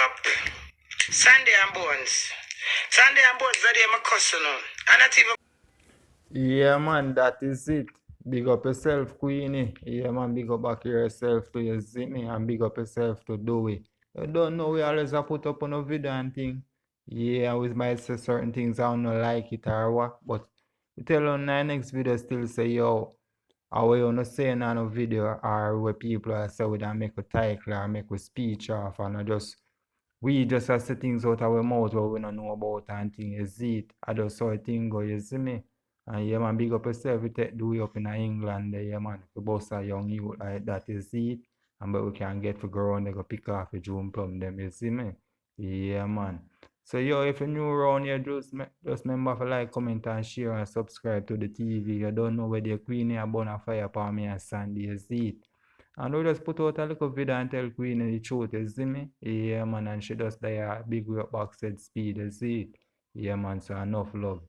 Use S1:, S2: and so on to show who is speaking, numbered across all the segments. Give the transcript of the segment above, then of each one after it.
S1: up Sandy and Bonez. Sandy and Bonez are there, my cousin. And not even.
S2: Yeah, man, that is it. Big up yourself, Queenie. Yeah, man, big up back yourself to your Zimmy and big up yourself to Dewey. You don't know we always have put up on a video and thing. Yeah, we might say certain things I don't know like it or what, but we tell on the next video still say, yo, how we wanna say in a video or where people are say we don't make a title or make a speech off and we just have to things out of our mouth what we don't know about and thing, you see it. I just saw a thing go, you see me? And yeah, man, big up yourself. We take Dewey up in England there, yeah, man. We both a young youth like that, you see it? And but we can get to go around, they go pick off a June plum them, you see me? Yeah, man. So, yo, if you're new around here, just remember to like, comment, and share, and subscribe to the TV. You don't know where the Queenie are burn a fire upon me and Sandy, you see it? And we just put out a little video and tell Queenie the truth, you see me? Yeah, man, and she just there, big way up back said speed, you see it? Yeah, man, so enough love,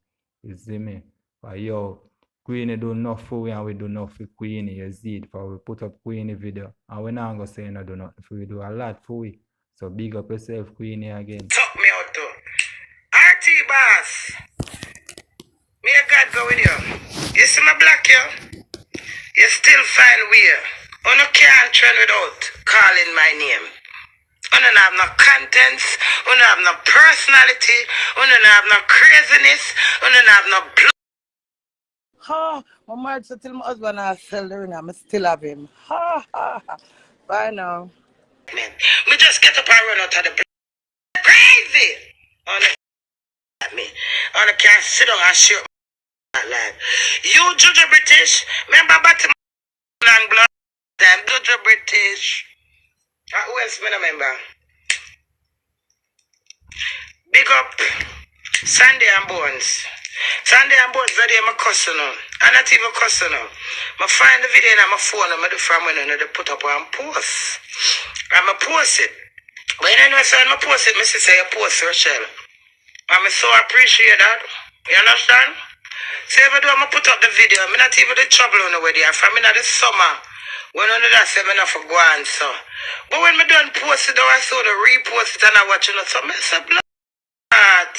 S2: you see me? But yo, Queenie do enough for we and we do enough for Queenie, you see it? For we put up Queenie video and we not gonna say no do nothing for we do a lot for we. So big up yourself, Queenie, again.
S1: Talk me out too. RT boss. May God go with you. You see my black you? You still find weird. You no can't trend without calling my name. You don't have no contents. You don't have no personality. You don't have no craziness. You don't have no blood.
S3: Ha! My married to tell my husband I sell the ring and I still have him. Ha ha ha. Bye now.
S1: Me just get up and run out of the blood. Crazy! On me. On can't sit down and shoot my life. You Judge British. Remember about the long blood? Them Judge British. Who else me remember? Big up Sandy and Bonez. Sandy and Bonez are there, my cousin. I'm not even cousin. I find the video on my phone and I do from when I put up and post. And I post it. But you know, when I post it, I say you post Rochelle. And I so appreciate that. You understand? So even though I put up the video, I'm not even the trouble on the way there. From in the summer, when I do that, I'm not for go on, so. But when I done post it, I saw the repost it and I watch it, so I said, blood.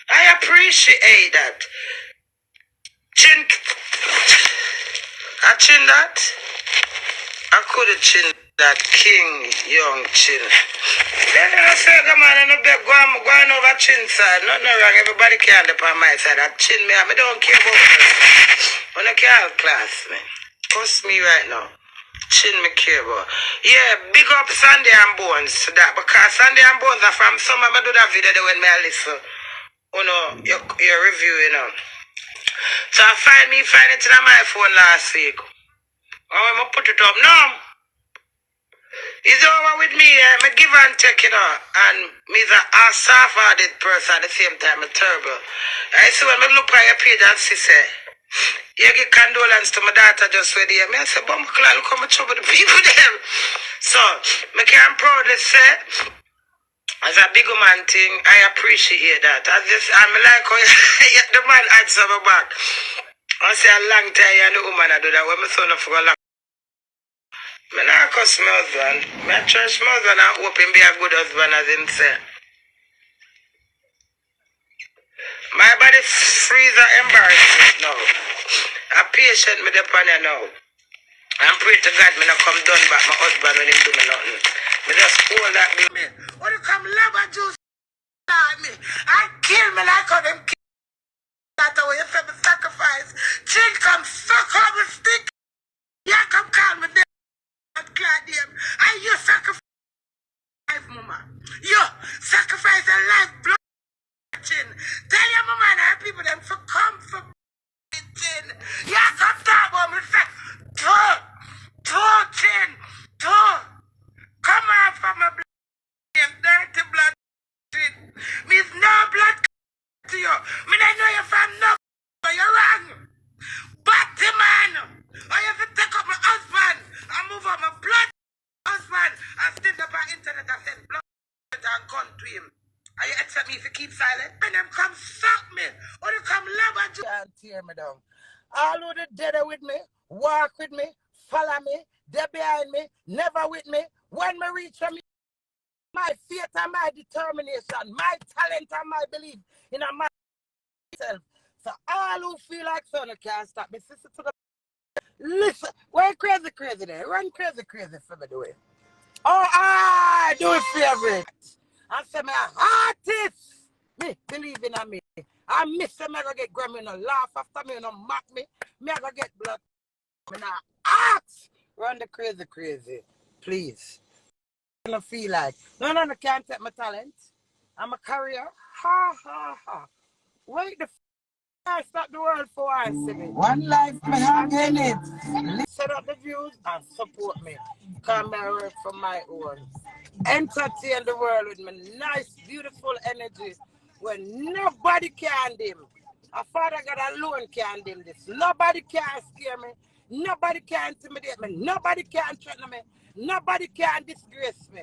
S1: I appreciate that. Chin. I chin that. I could have chin that King Young chin. Then I say, come on, I'm going over chin side. Nothing wrong. Everybody can on my side. I chin me. I don't care about it. I don't care class, man. Post me right now. Chin me care about. Yeah, big up Sandy and Bonez to that. Because Sandy and Bonez are from summer. I do that video when I listen. You know, your review, you know. So I find it in my phone last week. And when I put it up, no. It's over with me, I give and take, you know. And me's a soft-hearted person at the same time, I'm terrible. I see when I look at your page and see, say, you give condolence to my daughter just with you. I say, but look how much trouble the people there. So, I can proudly say, as a big man thing, I appreciate that. I'm like how the man adds over back. I say a long time and the woman I do that when my son of a long. I not cuss my husband. I trust my husband and hope him be a good husband as him say. My body freeze and embarrassment now. I'm patient with the pan now. I'm pray to God me not come done back my husband when him do me nothing. Me just hold that me. When you come love and juice like me and kill me like how them kill that way you say me sacrifice. Chin come suck on the stick. You come call me there and clad them. And you sacrifice life, mama. You sacrifice a life blood. Chin. Tell your mama and her people them to come for chin. You come talk about me say, two chin, two. Come on from my blood, dirty blood chin. Me's no blood to you. Me don't know you from no, but you're wrong. Batty man. I have to take up my husband and move on my blood husband and stand up on internet and send blood and gun to him. Are you expect me to keep silent? And them come suck me or they come love and you
S3: And tear me down. All who the dead are with me, walk with me, follow me, they behind me, never with me. When me reach from my faith and my determination, my talent and my belief in myself. So all who feel like son can't stop me. Sister to the listen, where crazy there? Run crazy for me do it. Oh, I do it favorite. I say my artist. Me believe in me. I miss them, I gonna get Grammy no laugh after me, no mock me. Me I gonna get blood. Me not ask. Run the crazy. Please. I don't feel like. No, can't take my talent. I'm a career. Ha. Wait the I stop the world for I see me. One life me have in it. Set up the views and support me. Come and work for my own. Entertain the world with my nice, beautiful energy when nobody can dim. A father God alone can dim this. Nobody can scare me. Nobody can intimidate me. Nobody can threaten me. Nobody can disgrace me.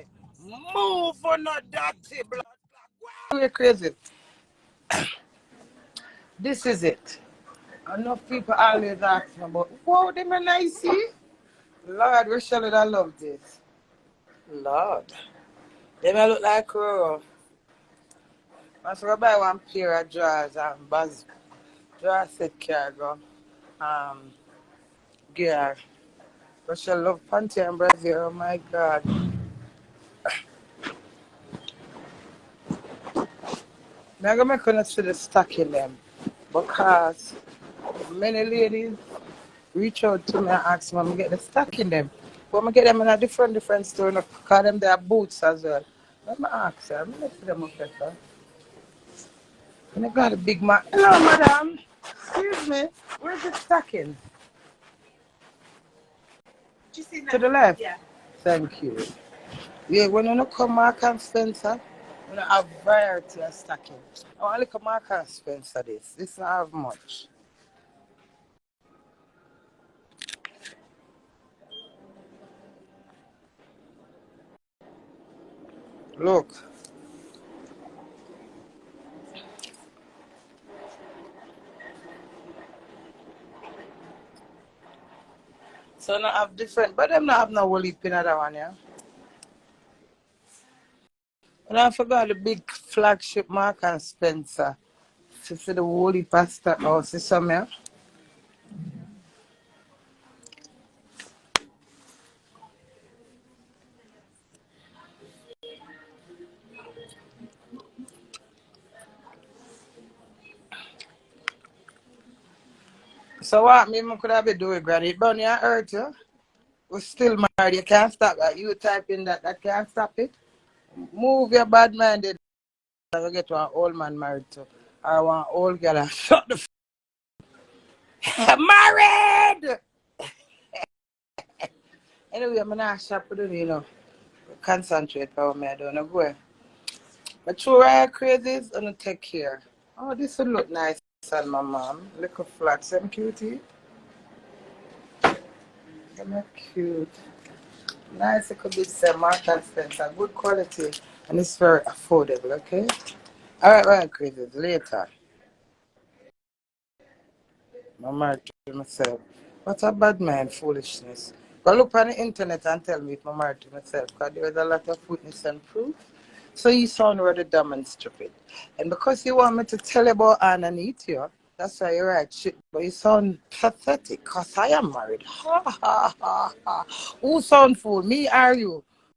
S3: Move for not dirty blood. We're crazy. This is it. Enough people always ask me about, wow, them are nice, see? Lord, we surely I love this. Lord. They may look like crow. I should go buy one pair of drawers and buzz. Drawer set cargo. Gear. We shall love panty and brazier, oh my God. I'm going to make see the stock in them. Because many ladies reach out to me and ask me to get the stock in them. But I get them in a different store, because them they are boots as well. Let me ask her. I'm going to see them up there, sir. And I got a big man. Hello, madam. Excuse me. Where's the stocking? To the left? Yeah. Thank you. Yeah, when you come Mark and Spencer, you have variety of stocking. I only come Mark and Spencer this. This don't have much. Look. So now have different, but them not have no woolly pin that one, yeah. And I forgot the big flagship Mark and Spencer. To see the woolly pasta house, see somewhere. So what me could have been doing, Granny? Bunny, I hurt you. We're still married. You can't stop that. You type in that. That can't stop it. Move your bad minded. I get to an old man married to. Or one old girl and shut the married! Anyway, I'm not shop with you, you know. Concentrate on me. I don't know where. But true right crazies, I'm gonna take care. Oh, this would look nice on my mom. Little flat, some cutie. They're cute. Nice, it could be some Mark and Spencer. Good quality. And it's very affordable, okay? Alright, well, crazies. Later. I'm married to myself. What a bad man foolishness. Go look on the internet and tell me if I'm married to myself, because there's a lot of witness and proof. So you sound rather dumb and stupid. And because you want me to tell you about Anna and eat you, that's why you write shit. But you sound pathetic, because I am married. Ha ha ha ha. Who sound fool? Me or you?